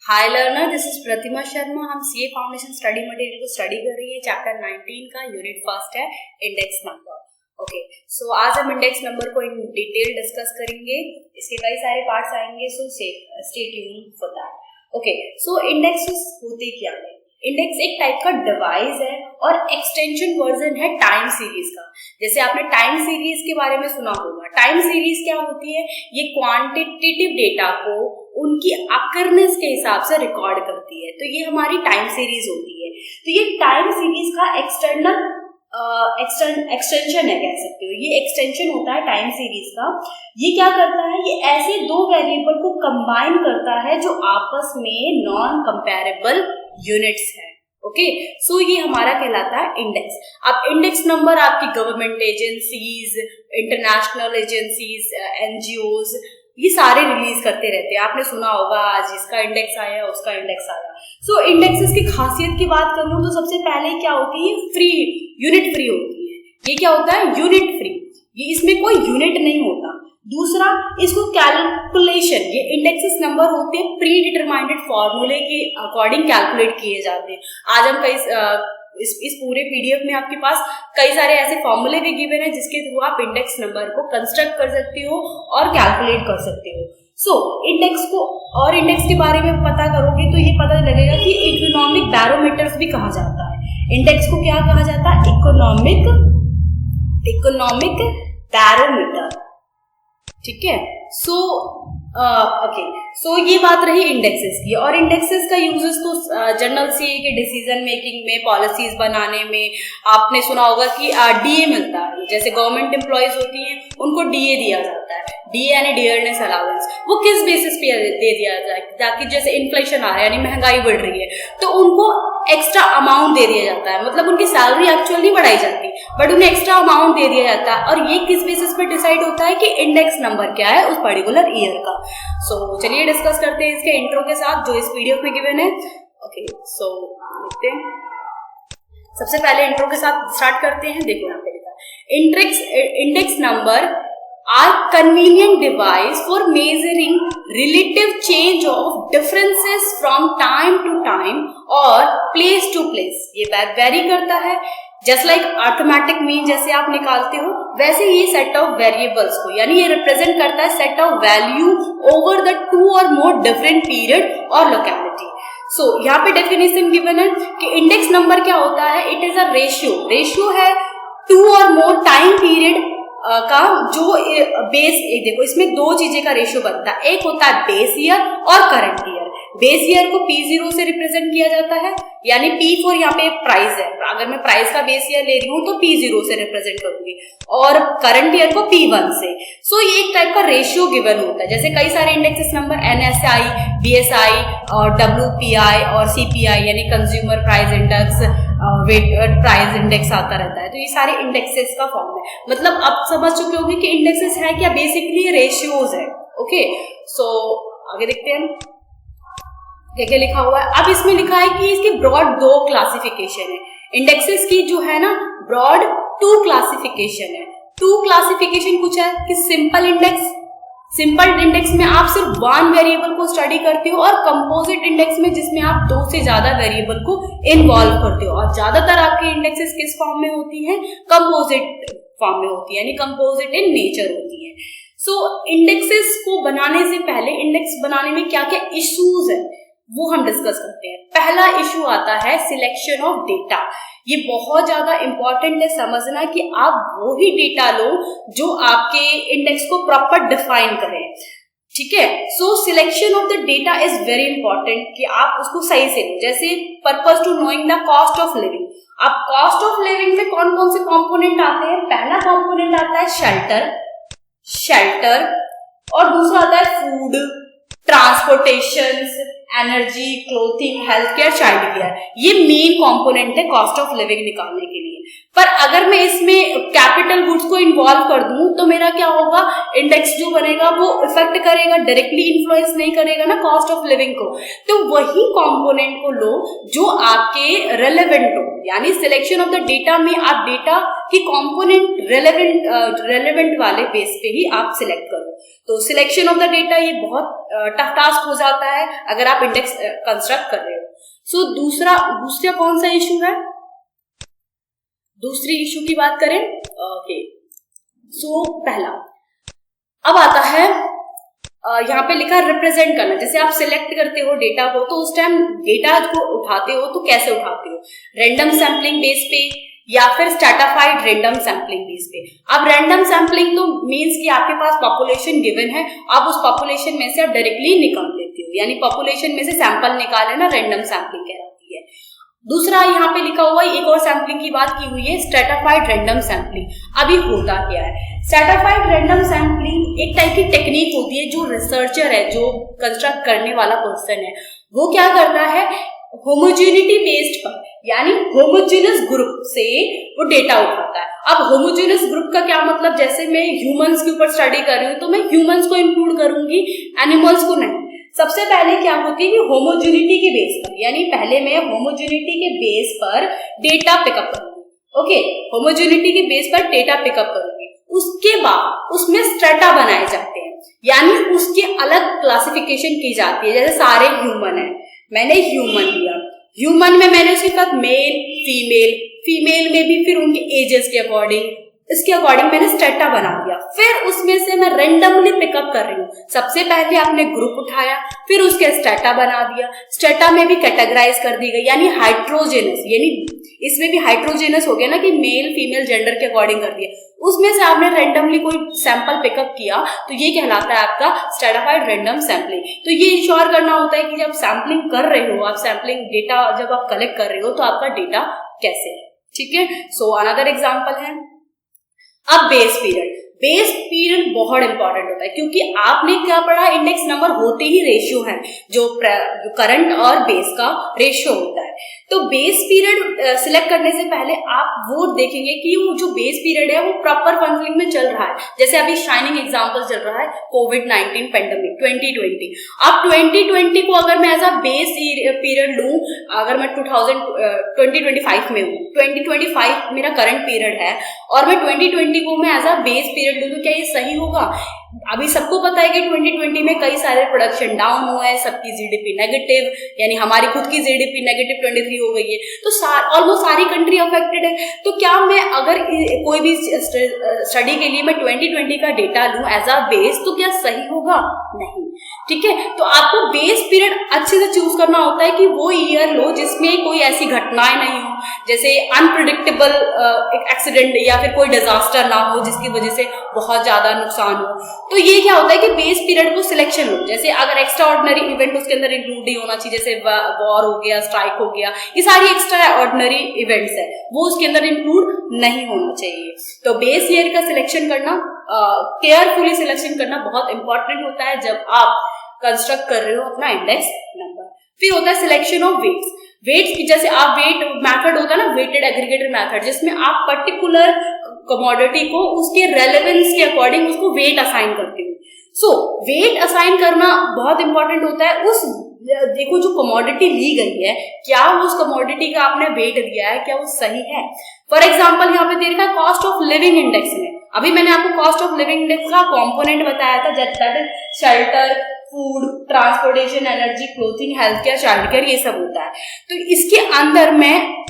Hi learner, this is प्रतिमा शर्मा। हम CA foundation study material को study कर रही है। चैप्टर 19 का यूनिट फर्स्ट है इंडेक्स नंबर। ओके, सो आज हम इंडेक्स नंबर को इन डिटेल डिस्कस करेंगे। इसके कई सारे पार्ट्स आएंगे, so stay tuned for that. Okay, so index होते क्या है? इंडेक्स एक टाइप का डिवाइस है और एक्सटेंशन वर्जन है टाइम सीरीज का। जैसे आपने टाइम सीरीज के बारे में सुना होगा। टाइम सीरीज क्या होती है? ये क्वांटिटेटिव डेटा को उनकी अकरनेस के हिसाब से रिकॉर्ड करती है, तो ये हमारी टाइम सीरीज होती है। तो ये टाइम सीरीज का एक्सटेंशन है, कह सकते हो। ये एक्सटेंशन होता है टाइम सीरीज का। ये क्या करता है? ये ऐसे दो वेरिएबल को कंबाइन करता है जो आपस में नॉन कंपेरेबल यूनिट्स है। ओके, सो ये हमारा कहलाता है इंडेक्स। अब इंडेक्स नंबर आपकी government agencies, international agencies, NGOs, ये सारे रिलीज करते रहते हैं। आपने सुना होगा आज इसका इंडेक्स आया, उसका इंडेक्स आया। सो इंडेक्सेस की खासियत की बात करूं तो सबसे पहले क्या होती है? फ्री, यूनिट फ्री होती है। ये क्या होता है? Unit free. ये इसमें कोई यूनिट नहीं होता। दूसरा, इसको कैलकुलेशन, ये इंडेक्सेस नंबर होते हैं प्री डिटरमाइंडेड फॉर्मूले के अकॉर्डिंग कैलकुलेट किए जाते हैं। आज हम इस पूरे पीडीएफ में आपके पास कई सारे ऐसे फॉर्मूले भी गिवन है जिसके थ्रू आप इंडेक्स नंबर को कंस्ट्रक्ट कर सकते हो और कैलकुलेट कर सकते हो। सो इंडेक्स को और इंडेक्स के बारे में पता करोगे तो ये पता लगेगा कि इकोनॉमिक बैरोमीटर्स भी कहा जाता है। इंडेक्स को क्या कहा जाता है? Economic barometer. ठीक है, सो ये बात रही इंडेक्सेस की। और इंडेक्सेस का यूजेस तो जनरल सीए के डिसीजन मेकिंग में, पॉलिसीज बनाने में। आपने सुना होगा कि डीए मिलता है। जैसे गवर्नमेंट एम्प्लॉयज होती हैं उनको डीए दिया जाता है। डीए यानी डियरनेस अलाउंस। वो किस बेसिस पे दे दिया जाए? ताकि जैसे इन्फ्लेशन आ रहा है यानी महंगाई बढ़ रही है तो उनको एक्स्ट्रा अमाउंट दे दिया जाता है। मतलब उनकी सैलरी एक्चुअल नहीं बढ़ाई जाती बट उन्हें एक्स्ट्रा अमाउंट दे दिया जाता है। और ये किस बेसिस पे डिसाइड होता है? कि इंडेक्स नंबर क्या है उस पर्टिकुलर ईयर का। सो चलिए डिस्कस करते हैं इसके इंट्रो के साथ जो इस पीडीएफ में गिवन है। ओके, सो देखते हैं। सबसे पहले इंट्रो के साथ स्टार्ट करते हैं। देखो यहाँ पे लिखा है index number are convenient device for measuring relative change of differences from time to time or place to place। ये वेरी करता है। जस्ट लाइक अर्थमेटिक मीन जैसे आप निकालते हो वैसे ये सेट ऑफ वेरिएबल्स को, यानी ये रिप्रेजेंट करता है set of value over the two और मोर डिफरेंट पीरियड और लोकेलिटी। सो यहाँ पे डेफिनेशन गिवन है कि इंडेक्स नंबर क्या होता है? इट इज अ रेशियो है टू और मोर टाइम पीरियड का जो बेस। देखो इसमें दो चीजें का रेशियो बनता है। एक होता है बेस ईयर और करंट ईयर। बेस ईयर को P0 से रिप्रेजेंट किया जाता है, यानी P4 यहाँ पे प्राइस है। अगर मैं प्राइस का बेस ईयर ले रही हूँ तो P0 से रिप्रेजेंट करूंगी और करंट ईयर को P1 से। सो ये एक टाइप का रेशियो गिवन होता है। जैसे कई सारे इंडेक्सेस नंबर NSI, BSI और WPI और CPI यानी consumer price index, weight price index आता रहता है। तो ये सारे इंडेक्सेस का फॉर्म है। मतलब आप समझ चुके होंगे कि इंडेक्सेस है क्या? बेसिकली रेशियोज है। ओके, सो आगे देखते हैं क्या क्या लिखा हुआ है। अब इसमें लिखा है कि इसके ब्रॉड दो क्लासिफिकेशन है। इंडेक्सेस की जो है ना ब्रॉड टू क्लासिफिकेशन है। टू क्लासिफिकेशन कुछ है कि सिंपल इंडेक्स में आप सिर्फ वन वेरिएबल को स्टडी करते हो और कंपोजिट इंडेक्स में जिसमें आप दो से ज्यादा वेरिएबल को इन्वॉल्व करते हो। और ज्यादातर आपके इंडेक्सेस किस फॉर्म में होती है? कंपोजिट फॉर्म में होती है, यानी कंपोजिट इन नेचर होती है। सो इंडेक्सेस को बनाने से पहले इंडेक्स बनाने में क्या क्या इश्यूज है वो हम डिस्कस करते हैं। पहला इशू आता है सिलेक्शन ऑफ डेटा। ये बहुत ज्यादा इंपॉर्टेंट है समझना कि आप वो ही डेटा लो जो आपके इंडेक्स को प्रॉपर डिफाइन करें। ठीक है, so selection of the data is very important कि आप उसको सही से लो। जैसे purpose to knowing the cost of living. अब कॉस्ट ऑफ लिविंग में कौन कौन से कंपोनेंट आते हैं? पहला कंपोनेंट आता है शेल्टर और दूसरा आता है food, transportation, energy, clothing, health care, child care. ये मेन कंपोनेंट है कॉस्ट ऑफ लिविंग निकालने के लिए। पर अगर मैं इसमें कैपिटल गुड्स को इन्वॉल्व कर दूं तो मेरा क्या होगा, इंडेक्स जो बनेगा वो इफेक्ट करेगा, डायरेक्टली इन्फ्लुएंस नहीं करेगा ना कॉस्ट ऑफ लिविंग को। तो वही कंपोनेंट को लो जो आपके रेलेवेंट हो, यानी सिलेक्शन ऑफ द डेटा में आप डेटा की कंपोनेंट रेलेवेंट वाले बेस पे ही आप सिलेक्ट करो। तो सिलेक्शन ऑफ द डेटा ये बहुत टफ टास्क हो जाता है अगर आप इंडेक्स कंस्ट्रक्ट कर रहे हो। सो दूसरा कौन सा इशू है, दूसरी इशू की बात करें, ओके। सो पहला अब आता है, यहाँ पे लिखा रिप्रेजेंट करना। जैसे आप सिलेक्ट करते हो डेटा को तो उस टाइम डेटा को उठाते हो तो कैसे उठाते हो, रैंडम सैम्पलिंग बेस पे या फिर स्ट्रैटिफाइड रैंडम सैम्पलिंग बेस पे। अब रैंडम सैम्पलिंग तो मींस कि आपके पास पॉपुलेशन गिवन है, आप उस पॉपुलेशन में से आप डायरेक्टली निकाल लेते हो, यानी पॉपुलेशन में से सैंपल निकाले ना, रैंडम सैम्पलिंग कहलाती है। दूसरा यहाँ पे लिखा हुआ है, एक और सैम्पलिंग की बात की हुई है, स्ट्रैटिफाइड रैंडम सैम्पलिंग। अभी होता क्या है, स्ट्रैटिफाइड रैंडम सैम्पलिंग एक टाइप की टेक्निक होती है। जो रिसर्चर है, जो कंस्ट्रक्ट करने वाला पर्सन है, वो क्या करता है, होमोजेनिटी बेस्ड पर, यानी होमोजेनस ग्रुप से वो डेटा उठाता है। अब होमोजेनस ग्रुप का क्या मतलब, जैसे मैं ह्यूमंस के ऊपर स्टडी कर रही हूँ तो मैं ह्यूमंस को इंक्लूड करूंगी, एनिमल्स को नहीं। सबसे पहले क्या होती है कि होमोजेनिटी के बेस पर, यानी पहले मैं होमोजेनिटी के बेस पर डेटा पिकअप करूंगी। ओके, होमोजेनिटी के बेस पर डेटा पिकअप करूंगी। उसके बाद उसमें स्ट्रेटा बनाए जाते हैं, यानी उसकी अलग क्लासिफिकेशन की जाती है। जैसे सारे ह्यूमन है, मैंने ह्यूमन लिया, ह्यूमन में मैंने उसके साथ मेल फीमेल, फीमेल में भी फिर उनके एजेस के अकॉर्डिंग, इसके अकॉर्डिंग मैंने स्ट्रेटा बना दिया। फिर उसमें से मैं रेंडमली पिकअप कर रही हूँ। सबसे पहले आपने ग्रुप उठाया, फिर उसके स्ट्रेटा बना दिया, स्ट्रेटा में भी कैटेगराइज कर दी गई, यानी हाइड्रोजेनस, यानी इसमें भी हाइड्रोजेनस हो गया ना कि मेल फीमेल जेंडर के अकॉर्डिंग कर दिया। उसमें से आपने रेंडमली कोई सैंपल पिकअप किया तो ये कहलाता है आपका स्ट्रैटिफाइड रैंडम सैम्पलिंग। तो ये इंश्योर करना होता है कि जब सैम्पलिंग कर रहे हो, आप सैम्पलिंग डेटा जब आप कलेक्ट कर रहे हो तो आपका डेटा कैसे है, ठीक है। सो अनदर एग्जांपल है, अब बेस पीरियड। बेस पीरियड बहुत इंपॉर्टेंट होता है क्योंकि आपने क्या पढ़ा, इंडेक्स नंबर होते ही रेशियो है, जो करंट और बेस का रेशियो होता है। तो बेस पीरियड सिलेक्ट करने से पहले आप वो देखेंगे कि वो जो बेस पीरियड है वो प्रॉपर फंक्शनिंग में चल रहा है। जैसे अभी शाइनिंग एग्जांपल चल रहा है कोविड-19 पेंडेमिक 2020। अब 2020 को अगर मैं एज अ बेस पीरियड लूं, अगर मैं 2025 में हूँ, 2025 मेरा करंट पीरियड है और मैं 2020 को मैं एज अ बेस पीरियड लूं, तो क्या ये सही होगा? अभी सबको पता है कि 2020 में कई सारे प्रोडक्शन डाउन हुए हैं, सबकी जीडीपी नेगेटिव, यानी हमारी खुद की जीडीपी नेगेटिव 23 हो गई है, तो ऑलमोस्ट सारी कंट्री अफेक्टेड है। तो क्या मैं अगर कोई भी स्टडी के लिए मैं 2020 का डेटा लूं एज अ बेस, तो क्या सही होगा? नहीं, ठीक है। तो आपको बेस पीरियड अच्छे से चूज करना होता है कि वो ईयर लो जिसमें कोई ऐसी घटनाएं नहीं हो, जैसे अनप्रिडिक्टेबल एक्सीडेंट या फिर कोई डिजास्टर ना हो जिसकी वजह से बहुत ज्यादा नुकसान हो। तो ये क्या होता है कि बेस पीरियड को सिलेक्शन लो, जैसे अगर एक्स्ट्रा ऑर्डिनरी इवेंट उसके अंदर इंक्लूड नहीं होना चाहिए, जैसे वॉर हो गया, स्ट्राइक हो गया, ये सारी एक्स्ट्रा ऑर्डिनरी इवेंट्स है, वो उसके अंदर इंक्लूड नहीं होना चाहिए। तो बेस ईयर का सिलेक्शन करना, केयरफुली सिलेक्शन करना बहुत इंपॉर्टेंट होता है जब आप कंस्ट्रक्ट कर रहे हो अपना इंडेक्स नंबर। फिर होता है सिलेक्शन ऑफ वेट्स। वेट्स जैसे आप वेट मेथड होता है ना, वेटेड एग्रीगेटर मेथड, जिसमें आप पर्टिकुलर कमोडिटी को उसके रेलेवेंस के अकॉर्डिंग उसको वेट असाइन करते हो। सो वेट असाइन करना बहुत इंपॉर्टेंट होता है। उस देखो जो कमोडिटी ली गई है, क्या उस कमोडिटी का आपने वेट दिया है, क्या वो सही है? फॉर एग्जाम्पल यहाँ पे दे रखा है कॉस्ट ऑफ लिविंग इंडेक्स में। अभी मैंने आपको कॉस्ट ऑफ लिविंग इंडेक्स का कॉम्पोनेंट बताया था, that is shelter, food, transportation, energy, clothing, health care, child care, ये सब होता है। तो इसके अंदर में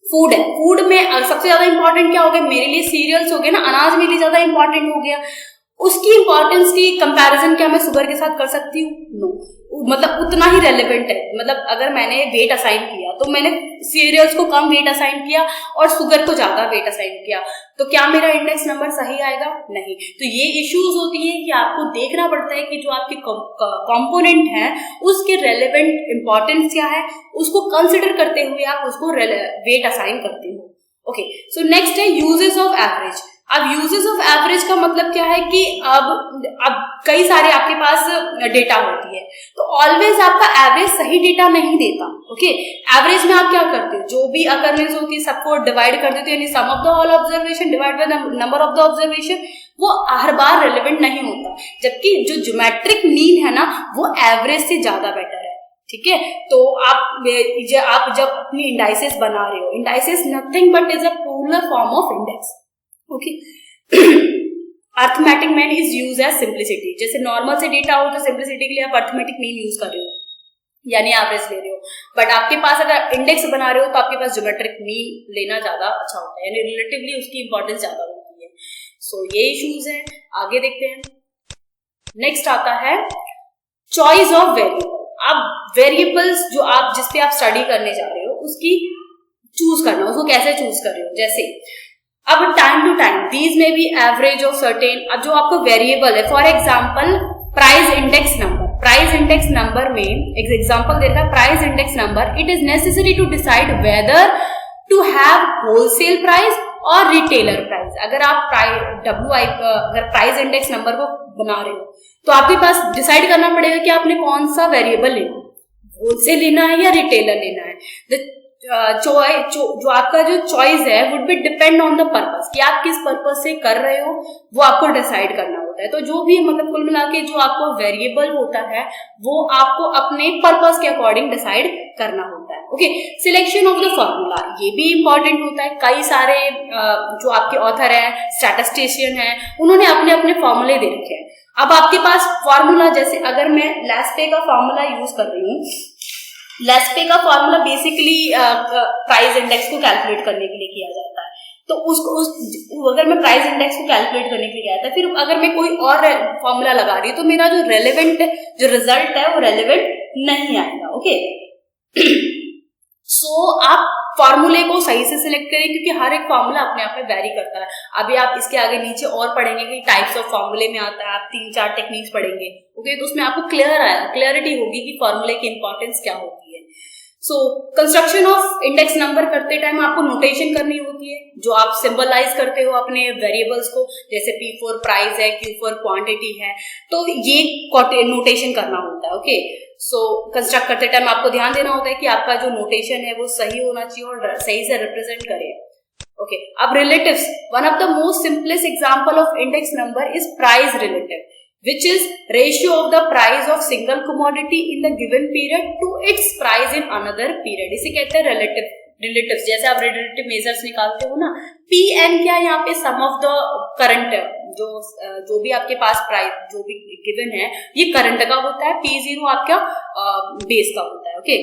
फूड है, फूड में सबसे ज्यादा इंपॉर्टेंट क्या हो गया मेरे लिए? सीरियल्स हो गए ना, अनाज मेरे लिए ज्यादा इंपॉर्टेंट हो गया। उसकी इंपॉर्टेंस की कंपैरिजन क्या मैं शुगर के साथ कर सकती हूँ? नो, मतलब उतना ही रेलेवेंट है। मतलब अगर मैंने वेट असाइन किया तो मैंने सीरियल्स को कम वेट असाइन किया और शुगर को ज्यादा वेट असाइन किया, तो क्या मेरा इंडेक्स नंबर सही आएगा? नहीं। तो ये इश्यूज होती है कि आपको देखना पड़ता है कि जो आपके कंपोनेंट है उसके रेलेवेंट इंपॉर्टेंस क्या है, उसको कंसिडर करते हुए आप उसको वेट असाइन करते हो। ओके, सो नेक्स्ट है यूजेस ऑफ एवरेज। अब यूजेस ऑफ एवरेज का मतलब क्या है कि अब कई सारे आपके पास डेटा होती है, तो ऑलवेज आपका एवरेज सही डेटा नहीं देता। ओके, एवरेज में आप क्या करते हो, जो भी अकरेंस होती है सबको डिवाइड कर देते हो, यानी sum of the all observation divide by the number of the observation, वो हर बार रेलेवेंट नहीं होता। जबकि जो ज्योमेट्रिक मीन है ना, वो एवरेज से ज्यादा बेटर है। ठीक है, तो आप जब अपनी इंडाइसेस बना रहे हो, indices nothing but is a plural form of index. Okay, arithmetic mean is use as simplicity. जैसे नॉर्मल से डेटा हो तो सिंप्लिसिटी के लिए आप अर्थमेटिक मीन यूज कर रहे हो, यानी एवरेज ले रहे हो। बट आपके पास अगर इंडेक्स बना रहे हो तो आपके पास ज्योमेट्रिक मीन लेना ज्यादा अच्छा होता है, यानी रिलेटिवली उसकी इंपॉर्टेंस ज्यादा होती है। सो ये इश्यूज है। आगे देखते हैं, नेक्स्ट आता है चॉइस ऑफ वेरिएबल। अब वेरिएबल्स जो आप जिस पे आप स्टडी करने जा रहे हो उसकी चूज करना, उसको कैसे चूज कर रहे हो। जैसे अब टाइम टू टाइम दीज में बी एवरेज ऑफ सर्टेन, अब जो आपको वेरिएबल है, for example price index number, price index number में एक एग्जांपल दे रखा है, price index number, it is necessary to decide whether to have wholesale price और रिटेलर प्राइस। अगर आप अगर प्राइस इंडेक्स नंबर को बना रहे हो तो आपके पास डिसाइड करना पड़ेगा कि आपने कौन सा वेरिएबल लेना है, होलसेल लेना है या रिटेलर लेना है। जो आपका जो चॉइस है would be depend on the purpose, कि आप किस पर्पस से कर रहे हो वो आपको डिसाइड करना होता है। तो जो भी मतलब कुल मिला के जो आपको वेरिएबल होता है वो आपको अपने पर्पस के अकॉर्डिंग डिसाइड करना होता है। Okay, selection of the formula, ये भी इंपॉर्टेंट होता है। कई सारे जो आपके ऑथर हैं, स्टैटिस्टिशियन हैं, उन्होंने अपने अपने फॉर्मूले दे रखे हैं। अब आपके पास फॉर्मूला, जैसे अगर मैं लेस्पे का फॉर्मूला यूज कर रही हूँ, लेस्पे का फॉर्मूला बेसिकली प्राइस इंडेक्स को कैलकुलेट करने के लिए किया जाता है। तो अगर मैं प्राइस इंडेक्स को कैलकुलेट करने के लिए किया जाता है, फिर अगर मैं कोई और फॉर्मूला लगा रही हूँ तो मेरा जो रेलेवेंट जो रिजल्ट है वो रेलेवेंट नहीं आएगा। ओके, सो आप फॉर्मूले को सही से सिलेक्ट करें, क्योंकि हर एक फॉर्मूला अपने आप में वेरी करता है। अभी आप इसके आगे नीचे और पढ़ेंगे कि टाइप्स ऑफ फॉर्मूले में आता है, आप 3-4 टेक्निक्स पढ़ेंगे। ओके, तो उसमें आपको क्लियरिटी होगी कि फॉर्मूले की इंपॉर्टेंस क्या होती है। So construction of index number करते टाइम आपको नोटेशन करनी होती है, जो आप सिंबलाइज करते हो अपने वेरिएबल्स को, जैसे P4 प्राइस है, Q4 क्वांटिटी है, तो ये नोटेशन करना होता है। ओके, सो कंस्ट्रक्ट करते टाइम आपको ध्यान देना होता है कि आपका जो नोटेशन है वो सही होना चाहिए और सही से रिप्रेजेंट करे। ओके, अब relatives, one of the most simplest example of index number is price relative, which is ratio of the price of single commodity in the given period to its price in another period। इसे कहते हैं relatives. जैसे आप relative measures निकालते हो ना, PN क्या है यहाँ पे, सम ऑफ द करंट, जो भी आपके पास प्राइस जो भी गिवन है ये करंट का होता है, P0 आपका बेस का होता है। ओके,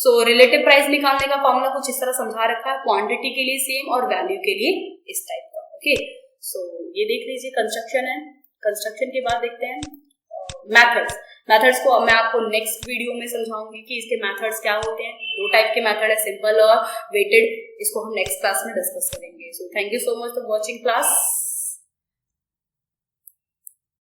सो रिलेटिव प्राइस निकालने का फॉर्मूला कुछ इस तरह समझा रखा है, क्वांटिटी के लिए सेम और वैल्यू के लिए इस टाइप का। ओके, सो ये देख लीजिए कंस्ट्रक्शन है। कंस्ट्रक्शन के बाद देखते हैं मेथड्स को मैं आपको नेक्स्ट वीडियो में समझाऊंगी कि इसके मेथड्स क्या होते हैं। 2 टाइप के मेथड है, सिंपल और वेटेड, इसको हम नेक्स्ट क्लास में डिस्कस करेंगे। So thank you so much for watching class.